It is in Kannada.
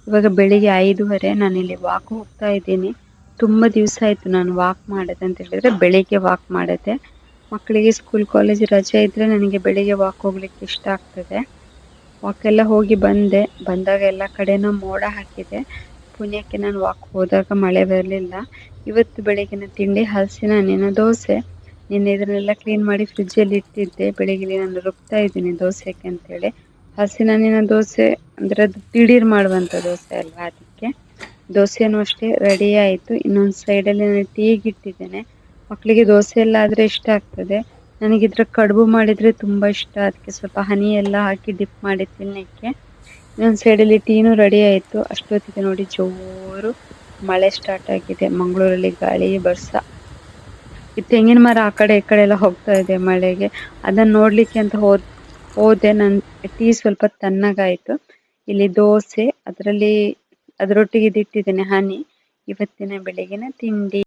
ಇವಾಗ ಬೆಳಿಗ್ಗೆ 5:30 ನಾನಿಲ್ಲಿ ವಾಕ್ ಹೋಗ್ತಾ ಇದ್ದೀನಿ. ತುಂಬ ದಿವಸ ಆಯಿತು ನಾನು ವಾಕ್ ಮಾಡದೆ ಅಂತ ಹೇಳಿದ್ರೆ ಬೆಳಿಗ್ಗೆ ವಾಕ್ ಮಾಡದೆ. ಮಕ್ಕಳಿಗೆ ಸ್ಕೂಲ್ ಕಾಲೇಜ್ ರಜೆ ಇದ್ರೆ ನನಗೆ ಬೆಳಿಗ್ಗೆ ವಾಕ್ ಹೋಗ್ಲಿಕ್ಕೆ ಇಷ್ಟ ಆಗ್ತದೆ. ವಾಕ್ ಎಲ್ಲ ಹೋಗಿ ಬಂದಾಗ ಎಲ್ಲ ಕಡೆನೂ ಮೋಡ ಹಾಕಿದೆ. ಪುಣ್ಯಕ್ಕೆ ನಾನು ವಾಕ್ ಹೋದಾಗ ಮಳೆ ಬರಲಿಲ್ಲ. ಇವತ್ತು ಬೆಳಗಿನ ತಿಂಡಿ ಹಲಸಿನ ಹಣ್ಣಿನ ದೋಸೆ. ನಿನ್ನೆ ಇದನ್ನೆಲ್ಲ ಕ್ಲೀನ್ ಮಾಡಿ ಫ್ರಿಜ್ಜಲ್ಲಿ ಇಟ್ಟಿದ್ದೆ. ಬೆಳಿಗ್ಗೆ ನಾನು ರುಬ್ತಾ ಇದ್ದೀನಿ ದೋಸೆಗೆ ಅಂತೇಳಿ. ಹಲಸಿನ ಹಣ್ಣಿನ ದೋಸೆ ಅಂದ್ರೆ ಅದು ದಿಢೀರ್ ಮಾಡುವಂಥ ದೋಸೆ ಅಲ್ವಾ, ಅದಕ್ಕೆ ದೋಸೆನೂ ಅಷ್ಟೇ ರೆಡಿ ಆಯಿತು. ಇನ್ನೊಂದು ಸೈಡಲ್ಲಿ ನಾನು ಟೀಗೆ ಇಟ್ಟಿದ್ದೇನೆ. ಮಕ್ಕಳಿಗೆ ದೋಸೆ ಎಲ್ಲ ಆದರೆ ಇಷ್ಟ ಆಗ್ತದೆ. ನನಗಿದ್ರ ಕಡುಬು ಮಾಡಿದರೆ ತುಂಬ ಇಷ್ಟ. ಅದಕ್ಕೆ ಸ್ವಲ್ಪ ಹನಿ ಎಲ್ಲ ಹಾಕಿ ಡಿಪ್ ಮಾಡಿ ತಿನ್ನಲಿಕ್ಕೆ. ಇನ್ನೊಂದು ಸೈಡಲ್ಲಿ ಟೀನೂ ರೆಡಿ ಆಯಿತು. ಅಷ್ಟೊತ್ತಿಗೆ ನೋಡಿ ಜೋರು ಮಳೆ ಸ್ಟಾರ್ಟ್ ಆಗಿದೆ. ಮಂಗಳೂರಲ್ಲಿ ಗಾಳಿ ಬರ್ಸ. ಈ ತೆಂಗಿನ ಮರ ಆ ಕಡೆ ಈ ಕಡೆ ಎಲ್ಲ ಹೋಗ್ತಾ ಇದೆ ಮಳೆಗೆ. ಅದನ್ನು ನೋಡ್ಲಿಕ್ಕೆ ಅಂತ ಹೋದೆ. ನನ್ನ ಟೀ ಸ್ವಲ್ಪ ತಣ್ಣಗಾಯಿತು. ಇಲ್ಲಿ ದೋಸೆ ಅದರೊಟ್ಟಿಗೆ ಇಟ್ಟಿದ್ದೇನೆ ಹನಿ. ಇವತ್ತಿನ ಬೆಳಗಿನ ತಿಂಡಿ.